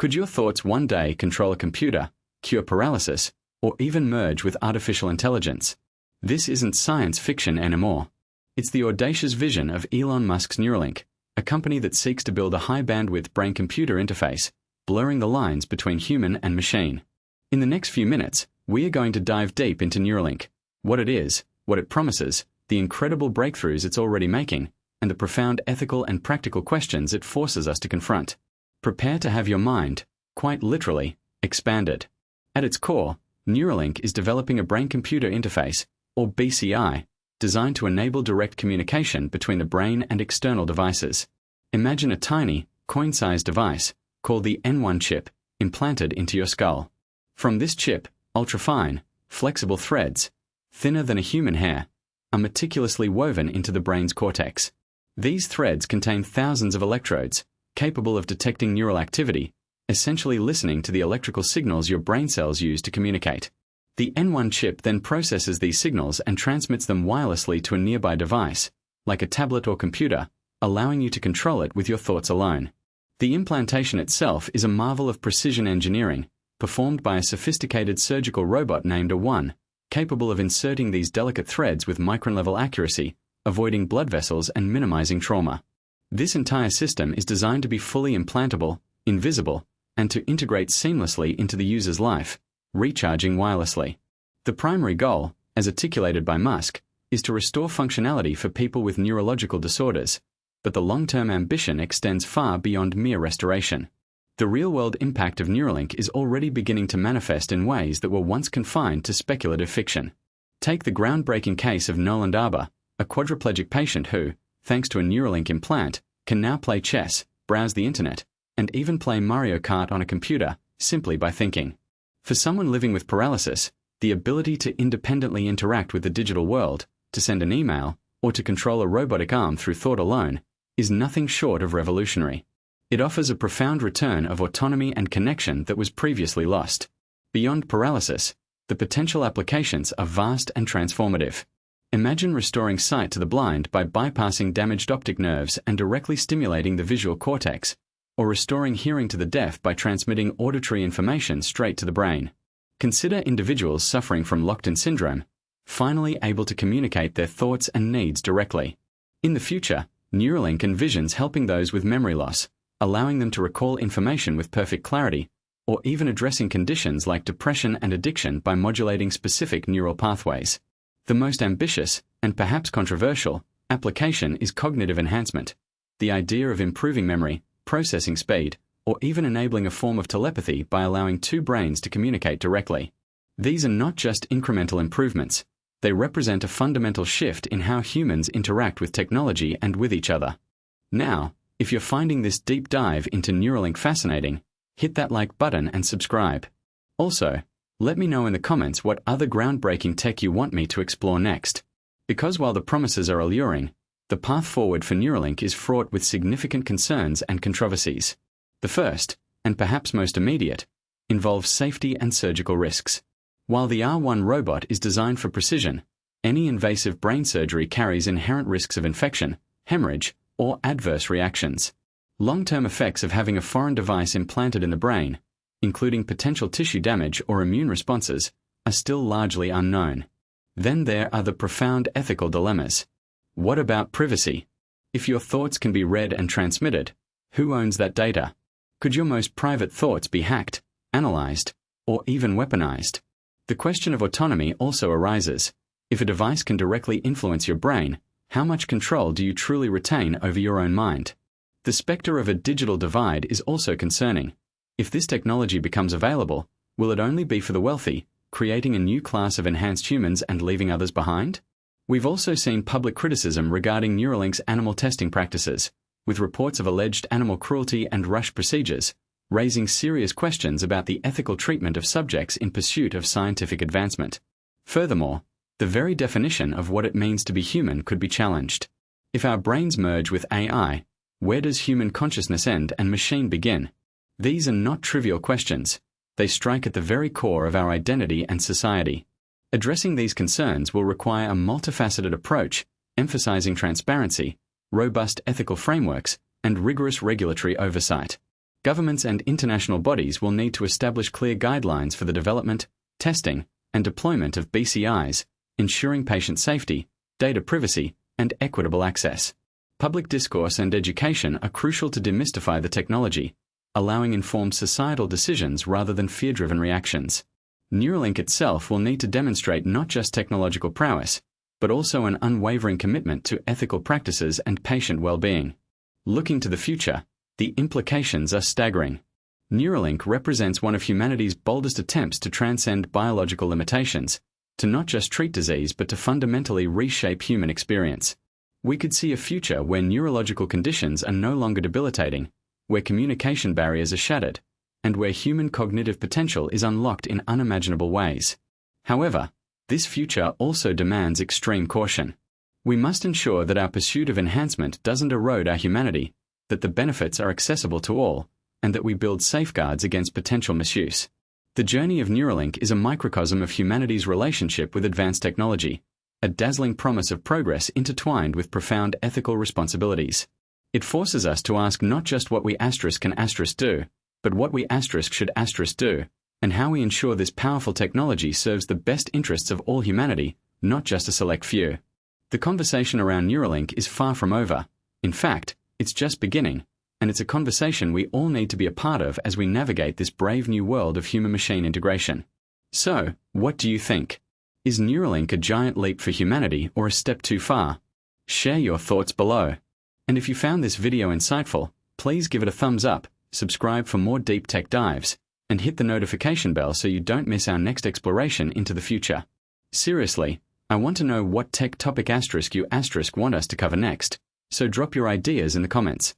Could your thoughts one day control a computer, cure paralysis, or even merge with artificial intelligence? This isn't science fiction anymore. It's the audacious vision of Elon Musk's Neuralink, a company that seeks to build a high-bandwidth brain-computer interface, blurring the lines between human and machine. In the next few minutes, we are going to dive deep into Neuralink, what it is, what it promises, the incredible breakthroughs it's already making, and the profound ethical and practical questions it forces us to confront. Prepare to have your mind, quite literally, expanded. At its core, Neuralink is developing a brain-computer interface, or BCI, designed to enable direct communication between the brain and external devices. Imagine a tiny, coin-sized device, called the N1 chip, implanted into your skull. From this chip, ultra-fine, flexible threads, thinner than a human hair, are meticulously woven into the brain's cortex. These threads contain thousands of electrodes, capable of detecting neural activity, essentially listening to the electrical signals your brain cells use to communicate. The N1 chip then processes these signals and transmits them wirelessly to a nearby device, like a tablet or computer, allowing you to control it with your thoughts alone. The implantation itself is a marvel of precision engineering, performed by a sophisticated surgical robot named A1, capable of inserting these delicate threads with micron-level accuracy, avoiding blood vessels and minimizing trauma. This entire system is designed to be fully implantable, invisible, and to integrate seamlessly into the user's life, recharging wirelessly. The primary goal, as articulated by Musk, is to restore functionality for people with neurological disorders, but the long-term ambition extends far beyond mere restoration. The real-world impact of Neuralink is already beginning to manifest in ways that were once confined to speculative fiction. Take the groundbreaking case of Nolan Darber, a quadriplegic patient who, thanks to a Neuralink implant, can now play chess, browse the internet, and even play Mario Kart on a computer, simply by thinking. For someone living with paralysis, the ability to independently interact with the digital world, to send an email, or to control a robotic arm through thought alone, is nothing short of revolutionary. It offers a profound return of autonomy and connection that was previously lost. Beyond paralysis, the potential applications are vast and transformative. Imagine restoring sight to the blind by bypassing damaged optic nerves and directly stimulating the visual cortex, or restoring hearing to the deaf by transmitting auditory information straight to the brain. Consider individuals suffering from locked-in syndrome, finally able to communicate their thoughts and needs directly. In the future, Neuralink envisions helping those with memory loss, allowing them to recall information with perfect clarity, or even addressing conditions like depression and addiction by modulating specific neural pathways. The most ambitious, and perhaps controversial, application is cognitive enhancement, the idea of improving memory, processing speed, or even enabling a form of telepathy by allowing two brains to communicate directly. These are not just incremental improvements, they represent a fundamental shift in how humans interact with technology and with each other. Now, if you're finding this deep dive into Neuralink fascinating, hit that like button and subscribe. Also, let me know in the comments what other groundbreaking tech you want me to explore next. Because while the promises are alluring, the path forward for Neuralink is fraught with significant concerns and controversies. The first, and perhaps most immediate, involves safety and surgical risks. While the R1 robot is designed for precision, any invasive brain surgery carries inherent risks of infection, hemorrhage, or adverse reactions. Long-term effects of having a foreign device implanted in the brain, including potential tissue damage or immune responses, are still largely unknown. Then there are the profound ethical dilemmas. What about privacy? If your thoughts can be read and transmitted, who owns that data? Could your most private thoughts be hacked, analyzed, or even weaponized? The question of autonomy also arises. If a device can directly influence your brain, how much control do you truly retain over your own mind? The specter of a digital divide is also concerning. If this technology becomes available, will it only be for the wealthy, creating a new class of enhanced humans and leaving others behind? We've also seen public criticism regarding Neuralink's animal testing practices, with reports of alleged animal cruelty and rush procedures, raising serious questions about the ethical treatment of subjects in pursuit of scientific advancement. Furthermore, the very definition of what it means to be human could be challenged. If our brains merge with AI, where does human consciousness end and machine begin? These are not trivial questions. They strike at the very core of our identity and society. Addressing these concerns will require a multifaceted approach, emphasizing transparency, robust ethical frameworks, and rigorous regulatory oversight. Governments and international bodies will need to establish clear guidelines for the development, testing, and deployment of BCIs, ensuring patient safety, data privacy, and equitable access. Public discourse and education are crucial to demystify the technology, allowing informed societal decisions rather than fear-driven reactions. Neuralink itself will need to demonstrate not just technological prowess, but also an unwavering commitment to ethical practices and patient well-being. Looking to the future, the implications are staggering. Neuralink represents one of humanity's boldest attempts to transcend biological limitations, to not just treat disease but to fundamentally reshape human experience. We could see a future where neurological conditions are no longer debilitating, where communication barriers are shattered, and where human cognitive potential is unlocked in unimaginable ways. However, this future also demands extreme caution. We must ensure that our pursuit of enhancement doesn't erode our humanity, that the benefits are accessible to all, and that we build safeguards against potential misuse. The journey of Neuralink is a microcosm of humanity's relationship with advanced technology, a dazzling promise of progress intertwined with profound ethical responsibilities. It forces us to ask not just what we can do, but what we should do, and how we ensure this powerful technology serves the best interests of all humanity, not just a select few. The conversation around Neuralink is far from over. In fact, it's just beginning, and it's a conversation we all need to be a part of as we navigate this brave new world of human-machine integration. So, what do you think? Is Neuralink a giant leap for humanity or a step too far? Share your thoughts below. And if you found this video insightful, please give it a thumbs up, subscribe for more deep tech dives, and hit the notification bell so you don't miss our next exploration into the future. Seriously, I want to know what tech topic you want us to cover next, so drop your ideas in the comments.